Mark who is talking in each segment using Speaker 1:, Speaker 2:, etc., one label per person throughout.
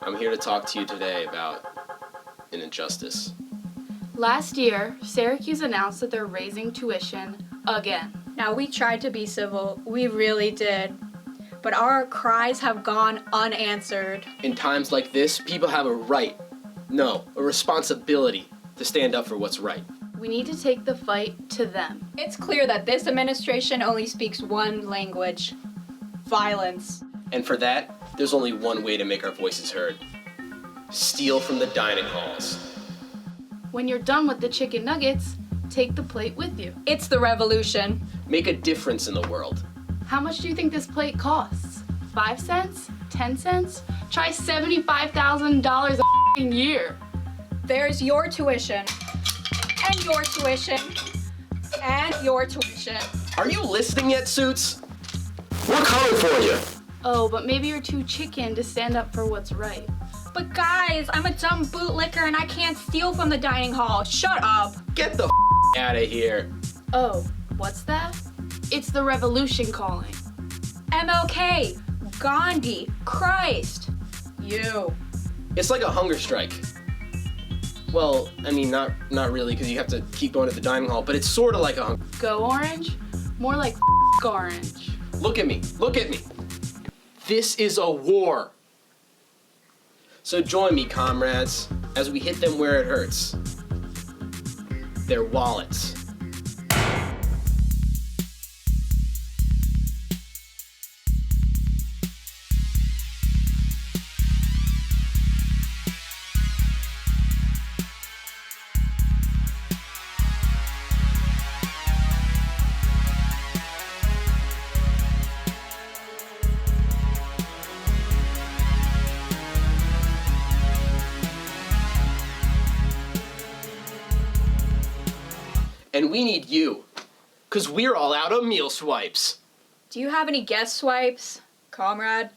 Speaker 1: I'm here to talk to you today about an injustice.
Speaker 2: Last year, Syracuse announced that they're raising tuition again.
Speaker 3: Now, we tried to be civil, we really did, but our cries have gone unanswered.
Speaker 1: In times like this, people have a right, no, a responsibility to stand up for what's right.
Speaker 2: We need to take the fight to them.
Speaker 3: It's clear that this administration only speaks one language: violence.
Speaker 1: And for that, there's only one way to make our voices heard. Steal from the dining halls.
Speaker 2: When you're done with the chicken nuggets, take the plate with you.
Speaker 3: It's the revolution.
Speaker 1: Make a difference in the world.
Speaker 2: How much do you think this plate costs? 5 cents? 10 cents? Try $75,000 a year.
Speaker 3: There's your tuition, and your tuition, and your tuition.
Speaker 1: Are you listening yet, Suits? We're coming for you.
Speaker 2: Oh, but maybe you're too chicken to stand up for what's right.
Speaker 3: But guys, I'm a dumb bootlicker and I can't steal from the dining hall. Shut up.
Speaker 1: Get the out of here.
Speaker 2: Oh, what's that? It's the revolution calling.
Speaker 3: MLK, Gandhi, Christ, you.
Speaker 1: It's like a hunger strike. Well, I mean, not really, because you have to keep going to the dining hall, but it's sort of like a hunger.
Speaker 2: Go orange? More like orange.
Speaker 1: Look at me. Look at me. This is a war. So join me, comrades, as we hit them where it hurts. Their wallets. And we need you, because we're all out of meal swipes.
Speaker 3: Do you have any guest swipes, comrade?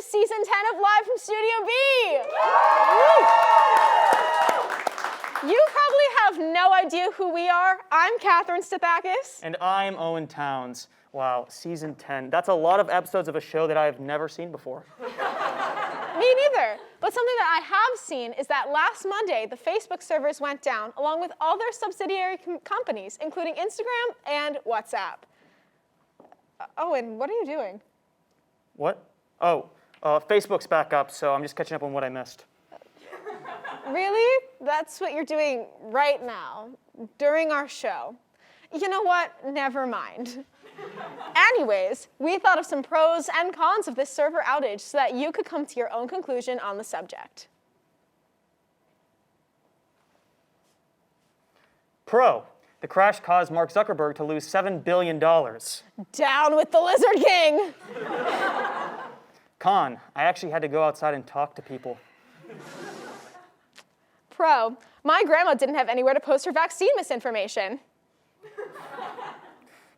Speaker 4: Season 10 of Live from Studio B. You probably have no idea who we are. I'm Catherine Stathakis.
Speaker 5: And I'm Owen Towns. Wow, season 10. That's a lot of episodes of a show that I've never seen before.
Speaker 4: Me neither. But something that I have seen is that last Monday, the Facebook servers went down, along with all their subsidiary companies, including Instagram and WhatsApp. Owen, what are you doing?
Speaker 5: What? Oh. Facebook's back up, so I'm just catching up on what I missed.
Speaker 4: Really? That's what you're doing right now, during our show? You know what? Never mind. Anyways, we thought of some pros and cons of this server outage so that you could come to your own conclusion on the subject.
Speaker 5: Pro. The crash caused Mark Zuckerberg to lose $7 billion.
Speaker 4: Down with the Lizard King!
Speaker 5: Con. I actually had to go outside and talk to people.
Speaker 4: Pro. My grandma didn't have anywhere to post her vaccine misinformation.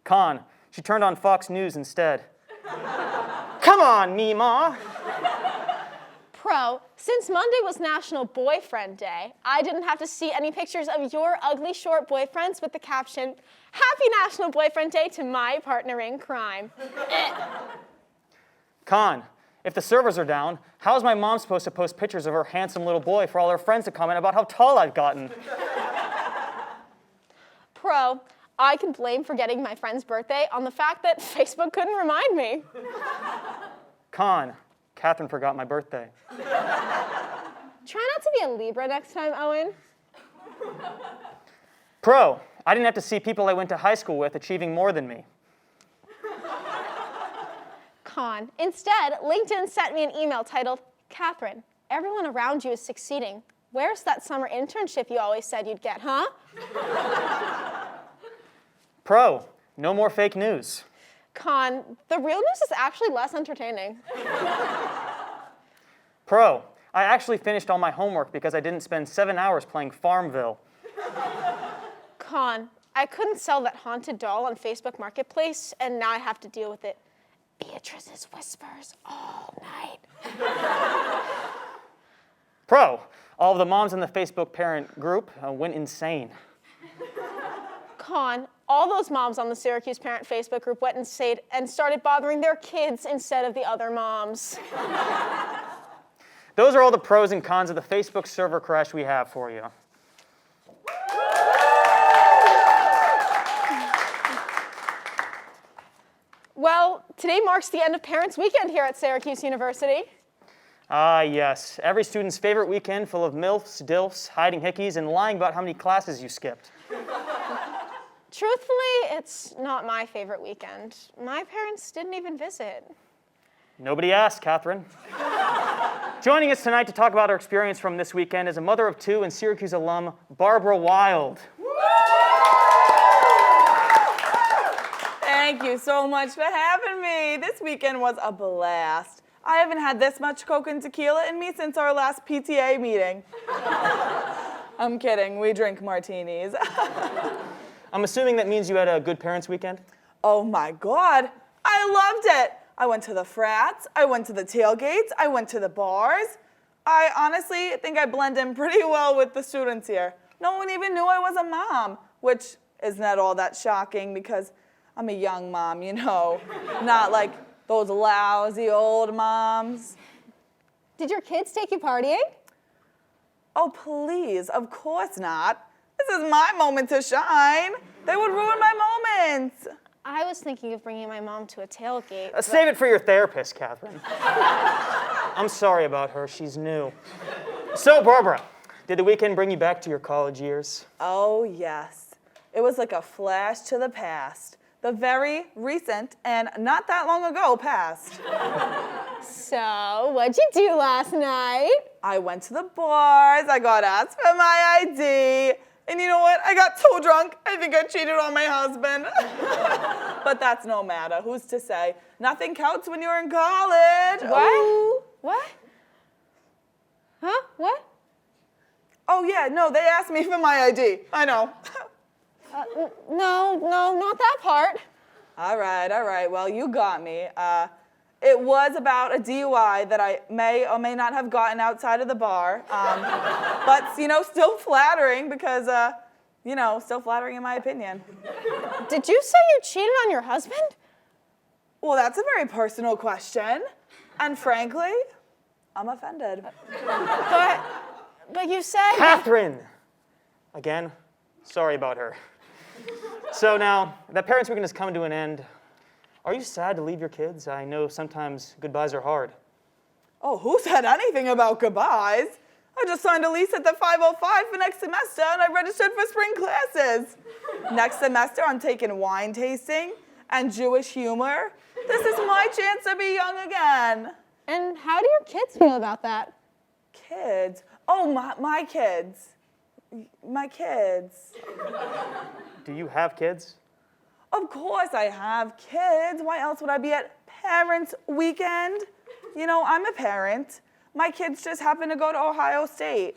Speaker 5: Con. She turned on Fox News instead. Come on, Meemaw!
Speaker 4: Pro. Since Monday was National Boyfriend Day, I didn't have to see any pictures of your ugly short boyfriends with the caption, "Happy National Boyfriend Day to my partner in crime."
Speaker 5: Con. If the servers are down, how is my mom supposed to post pictures of her handsome little boy for all her friends to comment about how tall I've gotten?
Speaker 4: Pro. I can blame forgetting my friend's birthday on the fact that Facebook couldn't remind me.
Speaker 5: Con. Catherine forgot my birthday.
Speaker 4: Try not to be a Libra next time, Owen.
Speaker 5: Pro. I didn't have to see people I went to high school with achieving more than me.
Speaker 4: Con. Instead, LinkedIn sent me an email titled, Catherine, everyone around you is succeeding. Where's that summer internship you always said you'd get, huh?
Speaker 5: Pro, no more fake news.
Speaker 4: Con, the real news is actually less entertaining.
Speaker 5: Pro, I actually finished all my homework because I didn't spend 7 hours playing Farmville.
Speaker 4: Con, I couldn't sell that haunted doll on Facebook Marketplace, and now I have to deal with it. Beatrice's whispers all night.
Speaker 5: Pro, all of the moms in the Facebook parent group went insane.
Speaker 4: Con, all those moms on the Syracuse parent Facebook group went insane and started bothering their kids instead of the other moms.
Speaker 5: Those are all the pros and cons of the Facebook server crash we have for you.
Speaker 4: Well, today marks the end of Parents' Weekend here at Syracuse University.
Speaker 5: Ah, yes. Every student's favorite weekend full of MILFs, DILFs, hiding hickeys, and lying about how many classes you skipped.
Speaker 4: Truthfully, it's not my favorite weekend. My parents didn't even visit.
Speaker 5: Nobody asked, Catherine. Joining us tonight to talk about her experience from this weekend is a mother of two and Syracuse alum, Barbara Wild.
Speaker 6: Thank you so much for having me. This weekend was a blast. I haven't had this much Coke and tequila in me since our last PTA meeting. I'm kidding, we drink martinis.
Speaker 5: I'm assuming that means you had a good parents' weekend?
Speaker 6: Oh my God, I loved it. I went to the frats, I went to the tailgates, I went to the bars. I honestly think I blend in pretty well with the students here. No one even knew I was a mom, which is not all that shocking because I'm a young mom, you know, not like those lousy old moms.
Speaker 4: Did your kids take you partying?
Speaker 6: Oh, please, of course not. This is my moment to shine. They would ruin my moments.
Speaker 4: I was thinking of bringing my mom to a tailgate.
Speaker 5: Save it for your therapist, Catherine. I'm sorry about her. She's new. So, Barbara, did the weekend bring you back to your college years?
Speaker 6: Oh, yes. It was like a flash to the past. The very recent and not that long ago past.
Speaker 4: So, what'd you do last night?
Speaker 6: I went to the bars, I got asked for my ID, and you know what? I got so drunk, I think I cheated on my husband. But that's no matter, who's to say? Nothing counts when you're in college.
Speaker 4: What?
Speaker 6: Ooh.
Speaker 4: What? Huh? What?
Speaker 6: Oh yeah, no, they asked me for my ID, I know.
Speaker 4: No, not that part.
Speaker 6: All right, well, you got me. It was about a DUI that I may or may not have gotten outside of the bar. But, you know, still flattering because, you know, still flattering in my opinion.
Speaker 4: Did you say you cheated on your husband?
Speaker 6: Well, that's a very personal question. And frankly, I'm offended.
Speaker 4: But you said...
Speaker 5: Catherine! Again, sorry about her. So now, that Parents' Weekend has come to an end. Are you sad to leave your kids? I know sometimes goodbyes are hard.
Speaker 6: Oh, who said anything about goodbyes? I just signed a lease at the 505 for next semester and I registered for spring classes. Next semester, I'm taking wine tasting and Jewish humor. This is my chance to be young again.
Speaker 4: And how do your kids feel about that?
Speaker 6: Kids? Oh, my kids. My kids.
Speaker 5: Do you have kids?
Speaker 6: Of course I have kids. Why else would I be at Parents' Weekend? You know, I'm a parent. My kids just happen to go to Ohio State.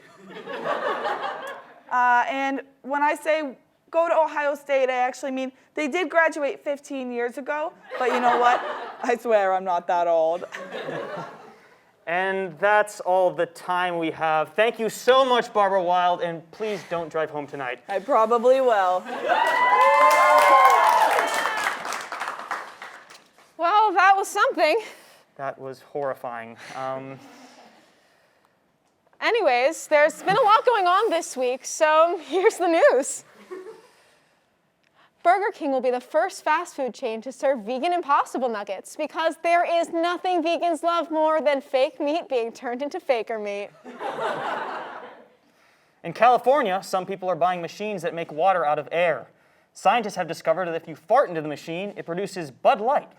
Speaker 6: And when I say go to Ohio State, I actually mean they did graduate 15 years ago, but you know what? I swear I'm not that old.
Speaker 5: And that's all the time we have. Thank you so much, Barbara Wild, and please don't drive home tonight.
Speaker 6: I probably will.
Speaker 4: Well, that was something.
Speaker 5: That was horrifying.
Speaker 4: Anyways, there's been a lot going on this week, so here's the news. Burger King will be the first fast food chain to serve vegan Impossible Nuggets because there is nothing vegans love more than fake meat being turned into faker meat.
Speaker 5: In California, some people are buying machines that make water out of air. Scientists have discovered that if you fart into the machine, it produces Bud Light.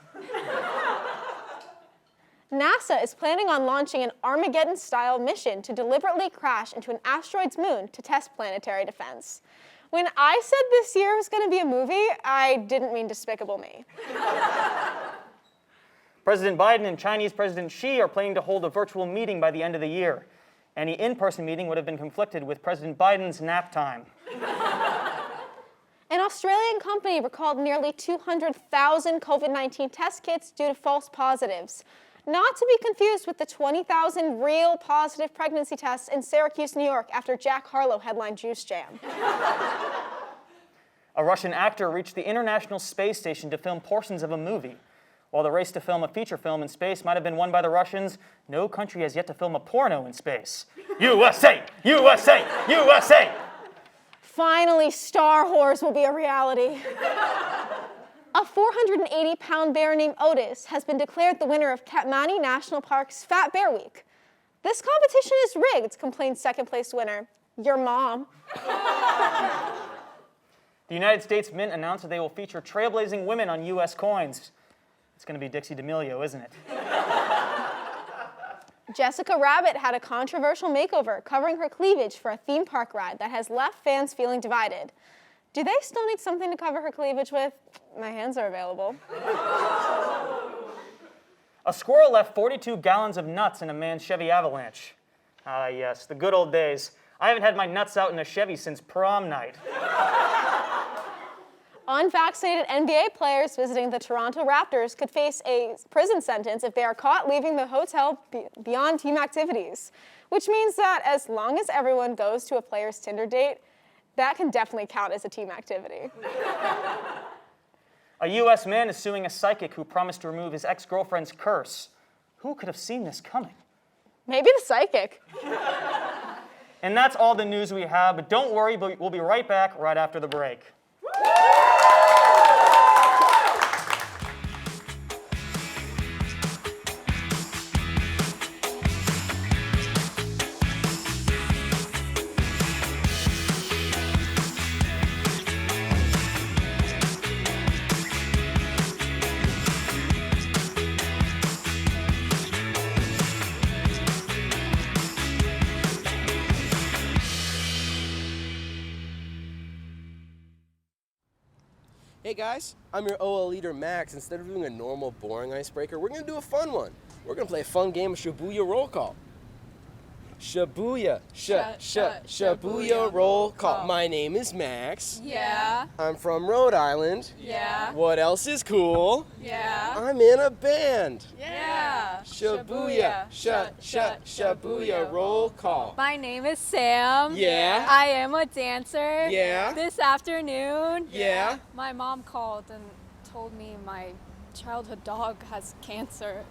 Speaker 4: NASA is planning on launching an Armageddon-style mission to deliberately crash into an asteroid's moon to test planetary defense. When I said this year was going to be a movie, I didn't mean Despicable Me.
Speaker 5: President Biden and Chinese President Xi are planning to hold a virtual meeting by the end of the year. Any in-person meeting would have been conflicted with President Biden's nap time.
Speaker 4: An Australian company recalled nearly 200,000 COVID-19 test kits due to false positives. Not to be confused with the 20,000 real positive pregnancy tests in Syracuse, New York after Jack Harlow headlined Juice Jam.
Speaker 5: A Russian actor reached the International Space Station to film portions of a movie. While the race to film a feature film in space might have been won by the Russians, no country has yet to film a porno in space. USA! USA! USA!
Speaker 4: Finally, Star Wars will be a reality. A 480-pound bear named Outage has been declared the winner of Katmani National Park's Fat Bear Week. This competition is rigged, complained second-place winner, your mom.
Speaker 5: The United States Mint announced that they will feature trailblazing women on U.S. coins. It's going to be Dixie D'Amelio, isn't it?
Speaker 4: Jessica Rabbit had a controversial makeover covering her cleavage for a theme park ride that has left fans feeling divided. Do they still need something to cover her cleavage with? My hands are available.
Speaker 5: A squirrel left 42 gallons of nuts in a man's Chevy Avalanche. Ah, yes, the good old days. I haven't had my nuts out in a Chevy since prom night.
Speaker 4: Unvaccinated NBA players visiting the Toronto Raptors could face a prison sentence if they are caught leaving the hotel beyond team activities, which means that as long as everyone goes to a player's Tinder date, that can definitely count as a team activity.
Speaker 5: A U.S. man is suing a psychic who promised to remove his ex-girlfriend's curse. Who could have seen this coming?
Speaker 4: Maybe the psychic.
Speaker 5: And that's all the news we have, but don't worry, we'll be right back right after the break.
Speaker 7: Hey guys, I'm your OL leader Max. Instead of doing a normal boring icebreaker, we're gonna do a fun one. We're gonna play a fun game of Shabooya roll call. Shabooya, Shabooya roll call. My name is Max.
Speaker 3: Yeah.
Speaker 7: I'm from Rhode Island.
Speaker 3: Yeah.
Speaker 7: What else is cool?
Speaker 3: Yeah.
Speaker 7: I'm in a band.
Speaker 3: Yeah.
Speaker 7: Shabooya, Shabooya roll call.
Speaker 8: My name is Sam.
Speaker 7: Yeah.
Speaker 8: I am a dancer.
Speaker 7: Yeah.
Speaker 8: This afternoon,
Speaker 7: Yeah.
Speaker 8: my mom called and told me my childhood dog has cancer.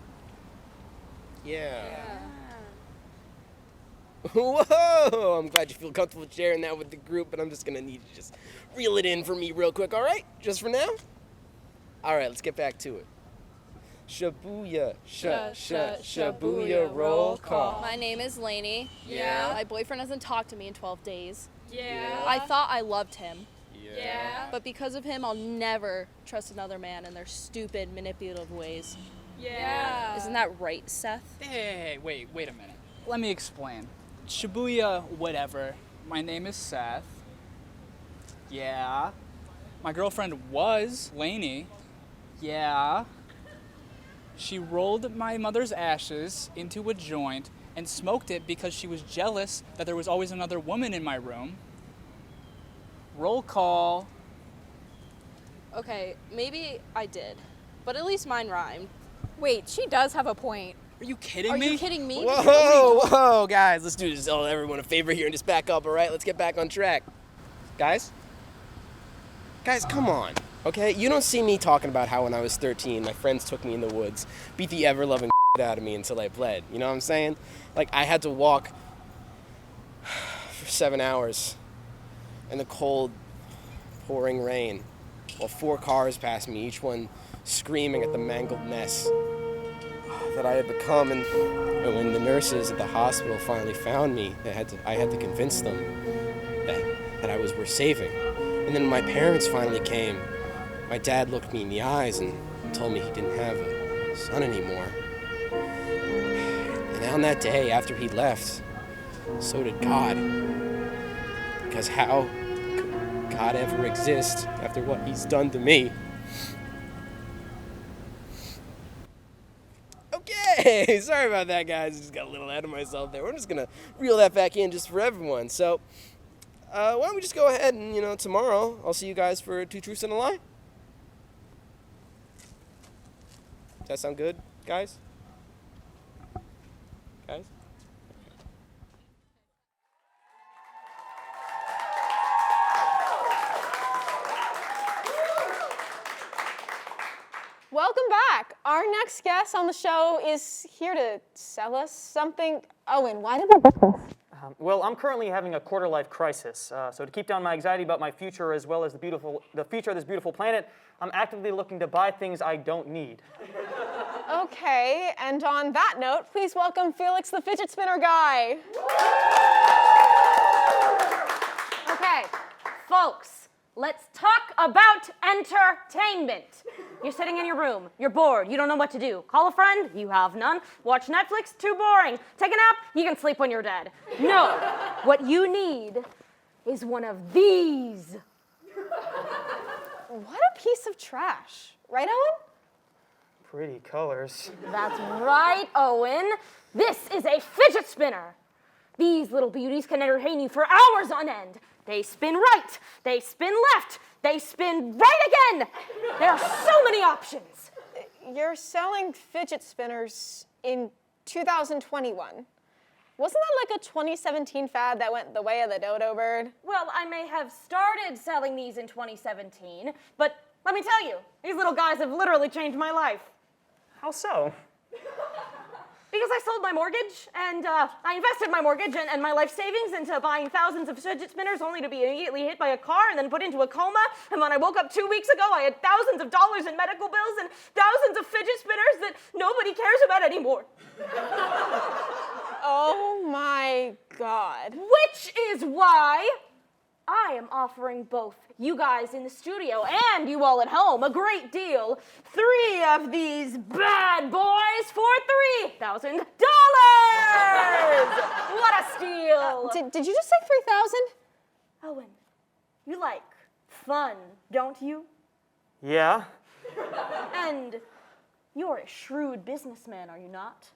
Speaker 7: Yeah. Whoa! I'm glad you feel comfortable sharing that with the group, but I'm just gonna need you to just reel it in for me real quick, all right? Just for now? All right, let's get back to it. Shabooya, Shabooya roll call.
Speaker 9: My name is Lainey.
Speaker 3: Yeah.
Speaker 9: My boyfriend hasn't talked to me in 12 days.
Speaker 3: Yeah.
Speaker 9: I thought I loved him,
Speaker 3: Yeah.
Speaker 9: but because of him, I'll never trust another man in their stupid, manipulative ways.
Speaker 3: Yeah.
Speaker 9: Isn't that right, Seth?
Speaker 10: Hey, wait a minute. Let me explain. Shabooya, whatever. My name is Seth. Yeah. My girlfriend was Lainey. Yeah. She rolled my mother's ashes into a joint and smoked it because she was jealous that there was always another woman in my room. Roll call.
Speaker 9: Okay, maybe I did, but at least mine rhymed.
Speaker 8: Wait, she does have a point.
Speaker 10: Are you kidding
Speaker 9: Are
Speaker 10: me?
Speaker 9: you kidding me?
Speaker 7: Whoa, guys, let's do this. Oh, everyone a favor here and just back up, all right? Let's get back on track. Guys, come on, okay? You don't see me talking about how when I was 13, my friends took me in the woods, beat the ever-loving out of me until I bled. You know what I'm saying? Like, I had to walk for 7 hours in the cold, pouring rain while 4 cars passed me, each one screaming at the mangled mess that I had become. And when the nurses at the hospital finally found me, I had to convince them that I was worth saving. And then when my parents finally came, my dad looked me in the eyes and told me he didn't have a son anymore. down that day after he left. So did God. Because how could God ever exist after what he's done to me? Okay, sorry about that, guys. Just got a little ahead of myself there. We're just gonna reel that back in just for everyone. So, why don't we just go ahead and, tomorrow I'll see you guys for 2 Truths and a Lie? Does that sound good, guys? Guys?
Speaker 4: Welcome back. Our next guest on the show is here to sell us something. Owen, why did we book this?
Speaker 5: Well, I'm currently having a quarter-life crisis, so to keep down my anxiety about my future as well as the future of this beautiful planet, I'm actively looking to buy things I don't need.
Speaker 4: Okay, and on that note, please welcome Felix the Fidget Spinner guy.
Speaker 11: Okay, folks, let's talk about entertainment. You're sitting in your room, you're bored, you don't know what to do. Call a friend, you have none. Watch Netflix, too boring. Take a nap, you can sleep when you're dead. No, what you need is one of these.
Speaker 4: What a piece of trash. Right, Owen?
Speaker 5: Pretty colors.
Speaker 11: That's right, Owen. This is a fidget spinner. These little beauties can entertain you for hours on end. They spin right, they spin left, they spin right again. There are so many options.
Speaker 4: You're selling fidget spinners in 2021. Wasn't that like a 2017 fad that went the way of the dodo bird?
Speaker 11: Well, I may have started selling these in 2017, but let me tell you, these little guys have literally changed my life.
Speaker 5: How so?
Speaker 11: Because I sold my mortgage, and I invested my mortgage and my life savings into buying thousands of fidget spinners only to be immediately hit by a car and then put into a coma. And when I woke up 2 weeks ago, I had thousands of dollars in medical bills and thousands of fidget spinners that nobody cares about anymore.
Speaker 4: Oh my God.
Speaker 11: Which is why I am offering both you guys in the studio and you all at home a great deal. 3 of these bad boys for $3,000. What a steal.
Speaker 4: Did you just say 3,000?
Speaker 11: Owen, you like fun, don't you?
Speaker 5: Yeah?
Speaker 11: And you're a shrewd businessman, are you not?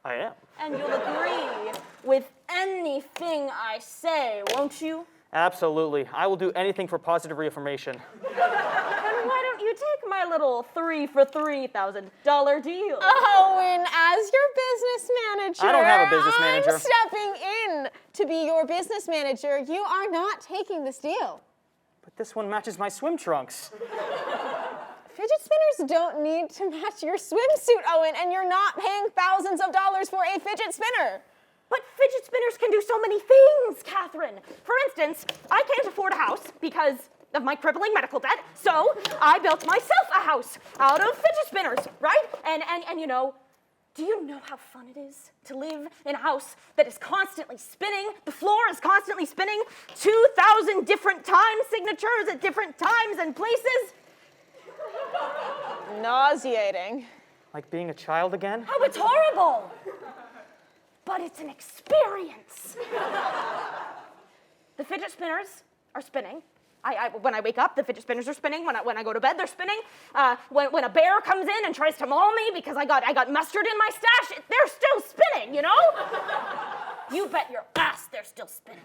Speaker 5: I am.
Speaker 11: And you'll agree with anything I say, won't you?
Speaker 5: Absolutely. I will do anything for positive reaffirmation.
Speaker 11: Then why don't you take my little 3 for $3,000 deal?
Speaker 4: Owen, as your business manager,
Speaker 5: I don't have a business manager.
Speaker 4: I'm stepping in to be your business manager. You are not taking this deal.
Speaker 5: But this one matches my swim trunks.
Speaker 4: Fidget spinners don't need to match your swimsuit, Owen, and you're not paying thousands of dollars for a fidget spinner.
Speaker 11: But fidget spinners can do so many things, Catherine. For instance, I can't afford a house because of my crippling medical debt, so I built myself a house out of fidget spinners, right? And do you know how fun it is to live in a house that is constantly spinning? The floor is constantly spinning 2,000 different time signatures at different times and places.
Speaker 4: Nauseating.
Speaker 5: Like being a child again?
Speaker 11: Oh, it's horrible. But it's an experience. The fidget spinners are spinning. When I wake up, the fidget spinners are spinning. When I go to bed, they're spinning. When a bear comes in and tries to maul me because I got mustard in my stash, they're still spinning, you know? You bet your ass they're still spinning.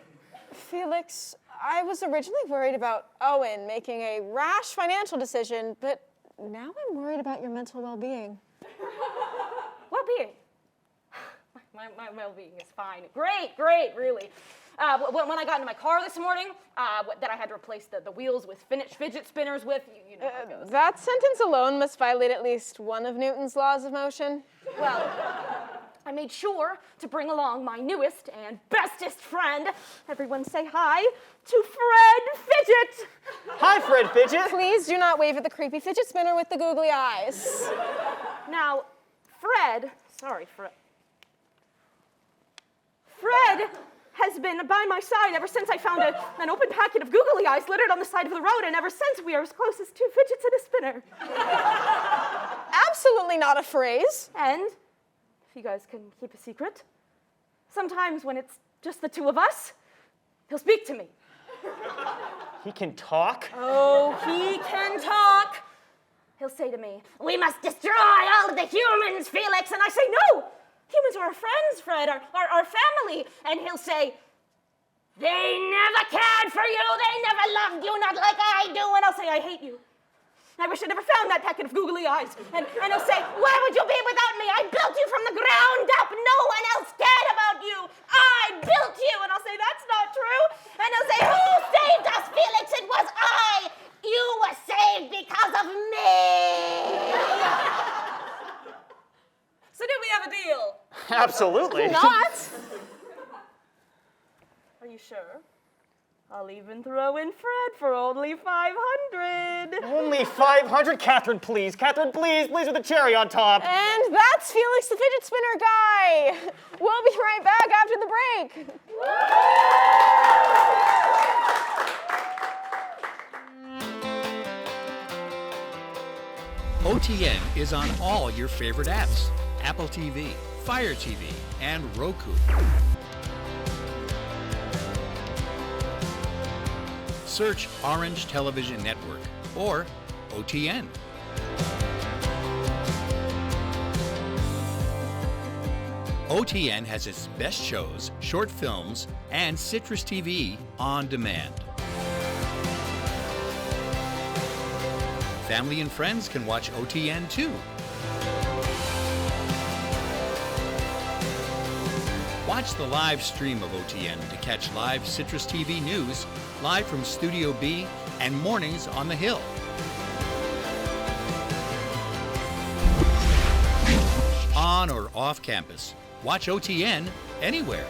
Speaker 4: Felix, I was originally worried about Owen making a rash financial decision, but now I'm worried about your mental well-being.
Speaker 11: Well-being? My well-being is fine. Great, really. When I got into my car this morning, that I had to replace the wheels with fidget spinners with, you know how it goes.
Speaker 4: That sentence alone must violate at least one of Newton's laws of motion.
Speaker 11: Well, I made sure to bring along my newest and bestest friend. Everyone say hi to Fred Fidget.
Speaker 5: Hi, Fred Fidget.
Speaker 4: Please do not wave at the creepy fidget spinner with the googly eyes.
Speaker 11: Now, Fred has been by my side ever since I found an open packet of googly eyes littered on the side of the road, and ever since we are as close as 2 fidgets and a spinner.
Speaker 4: Absolutely not a phrase.
Speaker 11: And if you guys can keep a secret. Sometimes when it's just the two of us, he'll speak to me.
Speaker 5: He can talk?
Speaker 11: Oh, he can talk. He'll say to me, "We must destroy all of the humans, Felix." And I say, "No, humans are our friends, Fred, our family." And he'll say, "They never cared for you. They never loved you, not like I do." And I'll say, "I hate you. I wish I never found that packet of googly eyes." And he'll say, "Where would you be without me? I built you from the ground up. No one else cared about you. I built you." And I'll say, "That's not true." And he'll say, "Who saved us, Felix? It was I. You were saved because of me." So do we have a deal?
Speaker 5: Absolutely.
Speaker 11: Not. Are you sure? I'll even throw in Fred for only 500.
Speaker 5: Only 500? Catherine, please. Catherine, please. Please with a cherry on top.
Speaker 4: And that's Felix the Fidget Spinner guy. We'll be right back after the break.
Speaker 12: OTN is on all your favorite apps: Apple TV, Fire TV, and Roku. Search Orange Television Network or OTN. OTN has its best shows, short films, and Citrus TV on demand. Family and friends can watch OTN too. Watch the live stream of OTN to catch live Citrus TV news, live from Studio B, and Mornings on the Hill. On or off campus, watch OTN anywhere.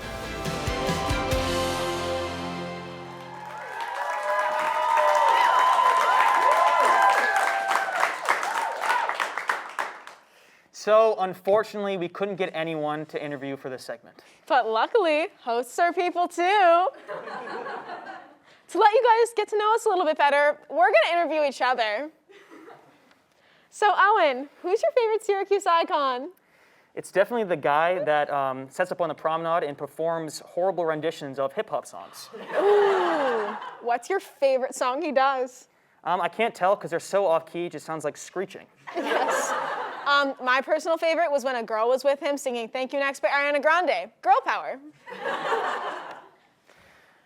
Speaker 5: So, unfortunately, we couldn't get anyone to interview for this segment.
Speaker 4: But luckily, hosts are people too. To let you guys get to know us a little bit better, we're going to interview each other. So, Owen, who's your favorite Syracuse icon?
Speaker 5: It's definitely the guy that sets up on the promenade and performs horrible renditions of hip-hop songs.
Speaker 4: Ooh, what's your favorite song he does?
Speaker 5: I can't tell because they're so off-key, it just sounds like screeching.
Speaker 4: Yes. My personal favorite was when a girl was with him singing "Thank You Next" by Ariana Grande. Girl power.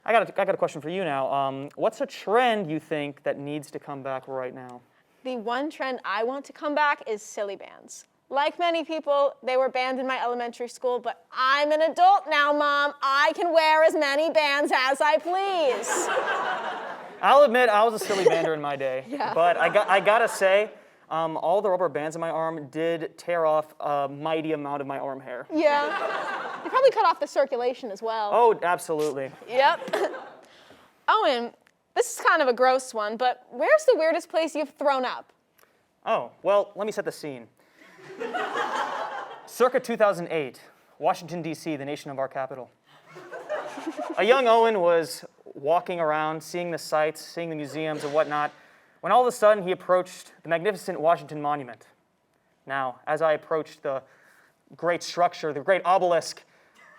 Speaker 5: I got a question for you now. What's a trend you think that needs to come back right now?
Speaker 4: The one trend I want to come back is silly bands. Like many people, they were banned in my elementary school, but I'm an adult now, Mom. I can wear as many bands as I please.
Speaker 5: I'll admit I was a silly bander in my day,
Speaker 4: Yeah.
Speaker 5: but I gotta say, all the rubber bands in my arm did tear off a mighty amount of my arm hair.
Speaker 4: Yeah. They probably cut off the circulation as well.
Speaker 5: Oh, absolutely.
Speaker 4: Yep. Owen, this is kind of a gross one, but where's the weirdest place you've thrown up?
Speaker 5: Oh, well, let me set the scene. Circa 2008, Washington, D.C., the nation of our capital. A young Owen was walking around, seeing the sights, seeing the museums and whatnot, when all of a sudden he approached the magnificent Washington Monument. Now, as I approached the great structure, the great obelisk,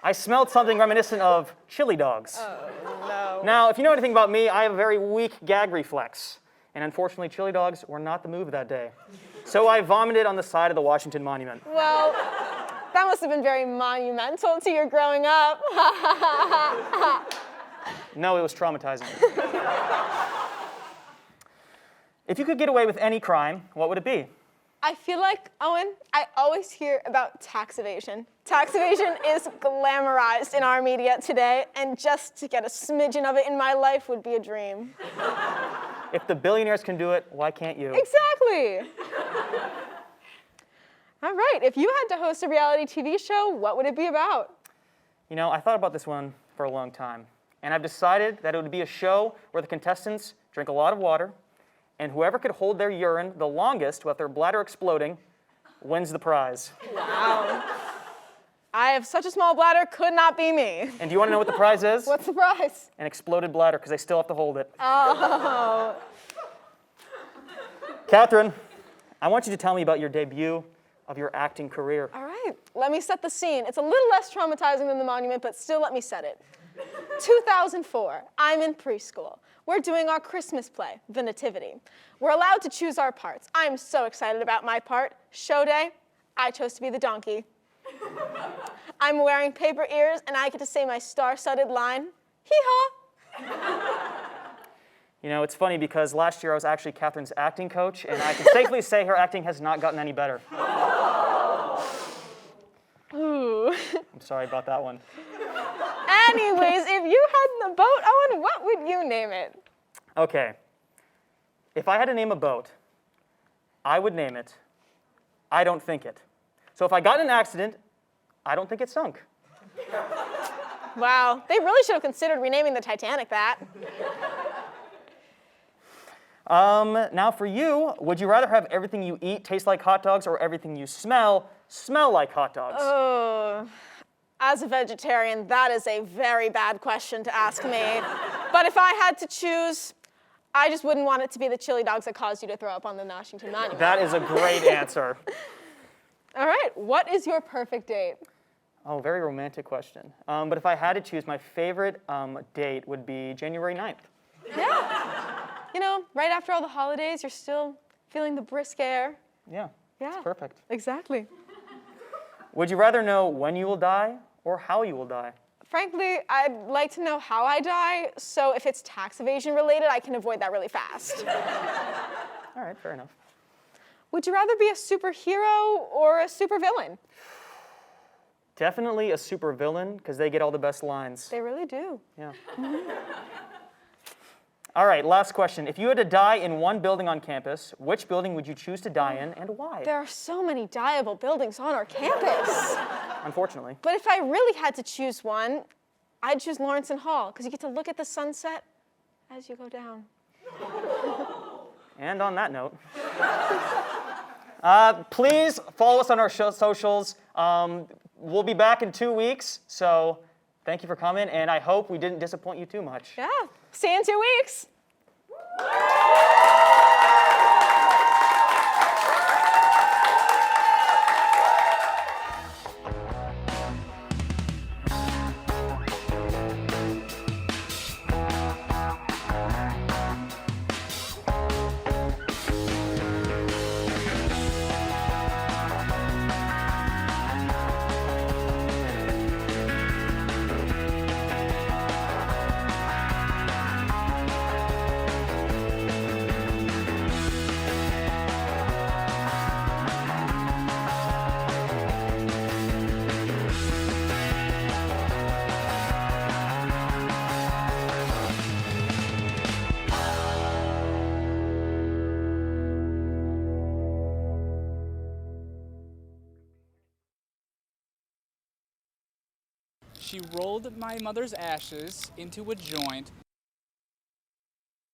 Speaker 5: I smelled something reminiscent of chili dogs.
Speaker 4: Oh, no.
Speaker 5: Now, if you know anything about me, I have a very weak gag reflex. And unfortunately, chili dogs were not the move that day. So I vomited on the side of the Washington Monument.
Speaker 4: Well, that must have been very monumental to your growing up.
Speaker 5: No, it was traumatizing. If you could get away with any crime, what would it be?
Speaker 4: I feel like, Owen, I always hear about tax evasion. Tax evasion is glamorized in our media today, and just to get a smidgen of it in my life would be a dream.
Speaker 5: If the billionaires can do it, why can't you?
Speaker 4: Exactly. All right, if you had to host a reality TV show, what would it be about?
Speaker 5: You know, I thought about this one for a long time, and I've decided that it would be a show where the contestants drink a lot of water, and whoever could hold their urine the longest without their bladder exploding wins the prize.
Speaker 4: Wow. I have such a small bladder, could not be me.
Speaker 5: And do you want to know what the prize is?
Speaker 4: What's the prize?
Speaker 5: An exploded bladder, because I still have to hold it.
Speaker 4: Oh.
Speaker 5: Catherine, I want you to tell me about your debut of your acting career.
Speaker 4: All right. Okay, let me set the scene. It's a little less traumatizing than the monument, but still let me set it. 2004, I'm in preschool. We're doing our Christmas play, The Nativity. We're allowed to choose our parts. I'm so excited about my part. Show day, I chose to be the donkey. I'm wearing paper ears, and I get to say my star-studded line, hee-haw.
Speaker 5: You know, it's funny because last year I was actually Catherine's acting coach, and I can safely say her acting has not gotten any better.
Speaker 4: Ooh.
Speaker 5: I'm sorry about that one.
Speaker 4: Anyways, if you had the boat, Owen, what would you name it?
Speaker 5: Okay. If I had to name a boat, I would name it I Don't Think It. So if I got in an accident, I don't think it sunk.
Speaker 4: Wow, they really should have considered renaming the Titanic that.
Speaker 5: Now for you, would you rather have everything you eat taste like hot dogs or everything you smell like hot dogs?
Speaker 4: Oh, as a vegetarian, that is a very bad question to ask me. But if I had to choose, I just wouldn't want it to be the chili dogs that caused you to throw up on the Washington Monument.
Speaker 5: That is a great answer.
Speaker 4: All right, what is your perfect date?
Speaker 5: Oh, very romantic question. But if I had to choose, my favorite date would be January 9th.
Speaker 4: Yeah. You know, right after all the holidays, you're still feeling the brisk air.
Speaker 5: Yeah,
Speaker 4: Yeah.
Speaker 5: it's perfect.
Speaker 4: Exactly.
Speaker 5: Would you rather know when you will die or how you will die?
Speaker 4: Frankly, I'd like to know how I die, so if it's tax evasion related, I can avoid that really fast.
Speaker 5: All right, fair enough.
Speaker 4: Would you rather be a superhero or a supervillain?
Speaker 5: Definitely a supervillain, because they get all the best lines.
Speaker 4: They really do.
Speaker 5: Yeah. All right, last question. If you had to die in one building on campus, which building would you choose to die in and why?
Speaker 4: There are so many dieable buildings on our campus.
Speaker 5: Unfortunately.
Speaker 4: But if I really had to choose one, I'd choose Lawrence and Hall, because you get to look at the sunset as you go down.
Speaker 5: And on that note, please follow us on our socials. We'll be back in 2 weeks, so thank you for coming, and I hope we didn't disappoint you too much.
Speaker 4: Yeah, see you in 2 weeks.
Speaker 10: She rolled my mother's ashes into a joint